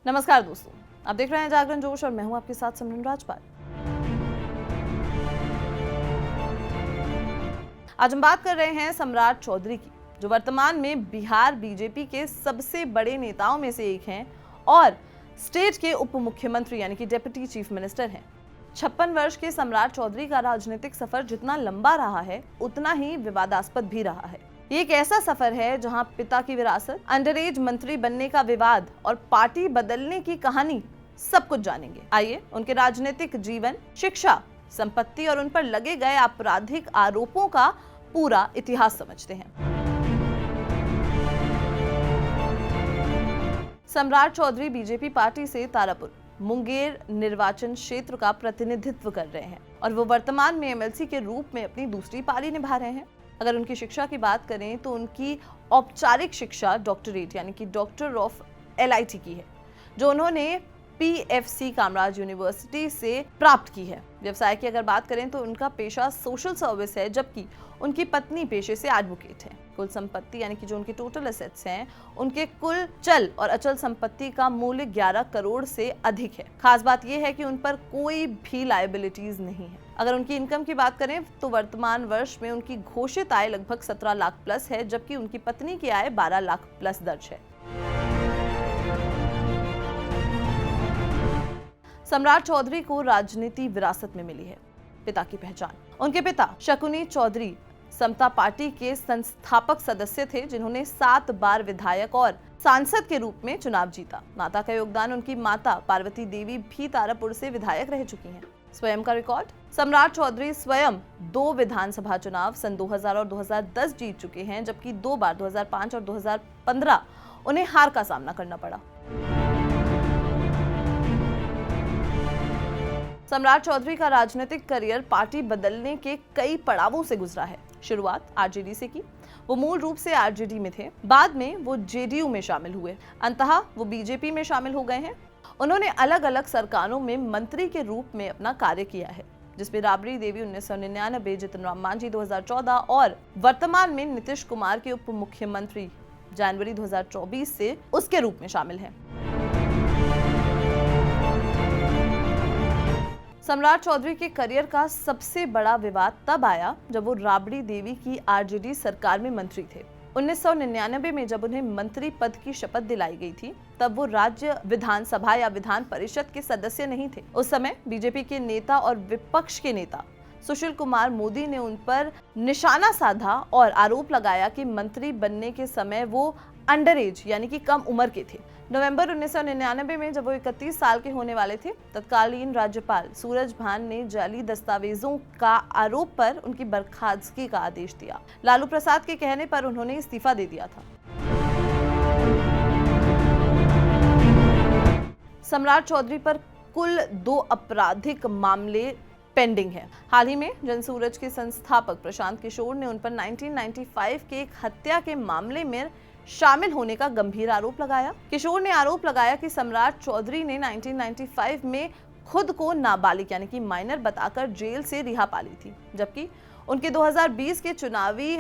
नमस्कार दोस्तों, आप देख रहे हैं जागरण जोश और मैं हूं आपके साथ सिमरन राजपाल। आज हम बात कर रहे हैं सम्राट चौधरी की, जो वर्तमान में बिहार बीजेपी के सबसे बड़े नेताओं में से एक हैं और स्टेट के उप मुख्यमंत्री यानी कि डिप्टी चीफ मिनिस्टर हैं। 56 वर्ष के सम्राट चौधरी का राजनीतिक सफर जितना लंबा रहा है, उतना ही विवादास्पद भी रहा है। ये एक ऐसा सफर है जहां पिता की विरासत, अंडरएज मंत्री बनने का विवाद और पार्टी बदलने की कहानी सब कुछ जानेंगे। आइए उनके राजनीतिक जीवन, शिक्षा, संपत्ति और उन पर लगे गए आपराधिक आरोपों का पूरा इतिहास समझते हैं। सम्राट चौधरी बीजेपी पार्टी से तारापुर, मुंगेर निर्वाचन क्षेत्र का प्रतिनिधित्व कर रहे हैं और वो वर्तमान में एमएलसी के रूप में अपनी दूसरी पारी निभा रहे हैं। अगर उनकी शिक्षा की बात करें तो उनकी औपचारिक शिक्षा डॉक्टरेट यानी कि डॉक्टर ऑफ एलआईटी की है, जो उन्होंने पीएफसी कामराज यूनिवर्सिटी से प्राप्त की है। व्यवसाय की अगर बात करें तो उनका पेशा सोशल सर्विस है, जबकि उनकी पत्नी पेशे से एडवोकेट है। कुल संपत्ति यानी कि जो उनके टोटल एसेट्स हैं, उनके कुल चल और अचल संपत्ति का मूल्य 11 करोड़ से अधिक है। खास बात यह है कि उन पर कोई भी लायबिलिटीज नहीं है। अगर उनकी इनकम की बात करें तो वर्तमान वर्ष में उनकी घोषित आय लगभग 17 लाख प्लस है, जबकि उनकी पत्नी की आय 12 लाख प्लस दर्ज है। सम्राट चौधरी को राजनीति विरासत में मिली है। पिता की पहचान, उनके पिता शकुनी चौधरी समता पार्टी के संस्थापक सदस्य थे, जिन्होंने 7 बार विधायक और सांसद के रूप में चुनाव जीता। माता का योगदान, उनकी माता पार्वती देवी भी तारापुर से विधायक रह चुकी हैं। स्वयं का रिकॉर्ड, सम्राट चौधरी स्वयं 2 विधानसभा चुनाव सन 2000 और 2010 जीत चुके हैं, जबकि 2 बार 2005 और 2015 उन्हें हार का सामना करना पड़ा। सम्राट चौधरी का राजनीतिक करियर पार्टी बदलने के कई पड़ावों से गुजरा है। शुरुआत आरजेडी से की। वो मूल रूप से आरजेडी में थे, बाद में वो जेडीयू में शामिल हुए, अंततः वो बीजेपी में शामिल हो गए हैं। उन्होंने अलग अलग सरकारों में मंत्री के रूप में अपना कार्य किया है, जिसमें राबड़ी देवी 1999, जितन राम मांझी 2014 और वर्तमान में नीतीश कुमार के उप मुख्यमंत्री जनवरी 2024 से उसके रूप में शामिल हैं। सम्राट चौधरी के करियर का सबसे बड़ा विवाद तब आया जब वो राबड़ी देवी की आरजेडी सरकार में मंत्री थे। 1999 में जब उन्हें मंत्री पद की शपथ दिलाई गई थी, तब वो राज्य विधानसभा या विधान परिषद के सदस्य नहीं थे। उस समय बीजेपी के नेता और विपक्ष के नेता सुशील कुमार मोदी ने उन पर निशाना साधा और आरोप लगाया कि मंत्री बनने के समय वो अंडरएज यानी कि कम उम्र के थे। नवंबर 1999 में जब वो 31 साल के होने वाले थे, तत्कालीन राज्यपाल सूरजभान ने जाली दस्तावेजों का आरोप पर उनकी बर्खास्तगी का आदेश दिया। लालू प्रसाद के कहने पर उन्होंने इस्तीफा दे दिया था। सम्राट चौधरी पर कुल 2 आपराधिक मामले पेंडिंग है। हाल ही में जनसूरज के संस्थापक प्रशांत किशोर ने उन पर 1995 के एक हत्या के मामले में शामिल होने का गंभीर आरोप लगाया। किशोर ने आरोप लगाया कि सम्राट चौधरी ने 1995 में खुद को नाबालिग यानी कि माइनर बताकर जेल से रिहा पा ली थी, जबकि उनके 2020 के चुनावी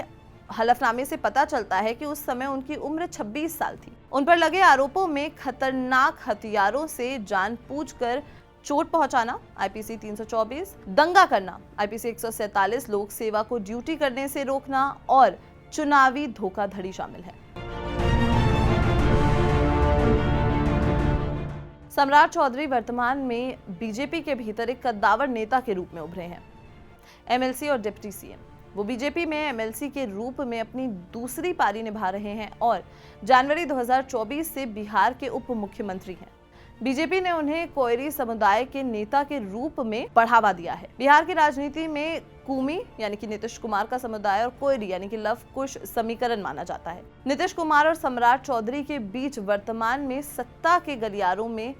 हलफनामे से पता चलता है कि उस समय उनकी उम्र 26 साल थी। उन पर लगे आरोपों में खतरनाक हथियारों से जानबूझकर चोट पहुंचाना आईपीसी 324, दंगा करना आईपीसी 147, लोक सेवा को ड्यूटी करने से रोकना और चुनावी धोखाधड़ी शामिल है। सम्राट चौधरी वर्तमान में बीजेपी के भीतर एक कद्दावर नेता के रूप में उभरे हैं। एमएलसी और डिप्टी सीएम, वो बीजेपी में एमएलसी के रूप में अपनी दूसरी पारी निभा रहे हैं और जनवरी 2024 से बिहार के उप मुख्यमंत्री हैं। बीजेपी ने उन्हें कोयरी समुदाय के नेता के रूप में बढ़ावा दिया है। बिहार की राजनीति में कुमी यानी कि नीतीश कुमार का समुदाय और कोयरी यानी कि लव कुश समीकरण माना जाता है। नीतीश कुमार और सम्राट चौधरी के बीच वर्तमान में सत्ता के गलियारों में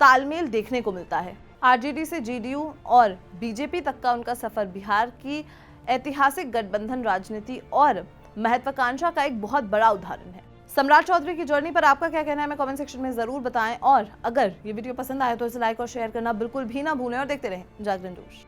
तालमेल देखने को मिलता है। आरजेडी से जेडीयू और बीजेपी तक का उनका सफर बिहार की ऐतिहासिक गठबंधन राजनीति और महत्वाकांक्षा का एक बहुत बड़ा उदाहरण है। सम्राट चौधरी की जर्नी पर आपका क्या कहना है, हमें कमेंट सेक्शन में जरूर बताएं और अगर ये वीडियो पसंद आए तो इसे लाइक और शेयर करना बिल्कुल भी ना भूलें और देखते रहें जागरण जोश।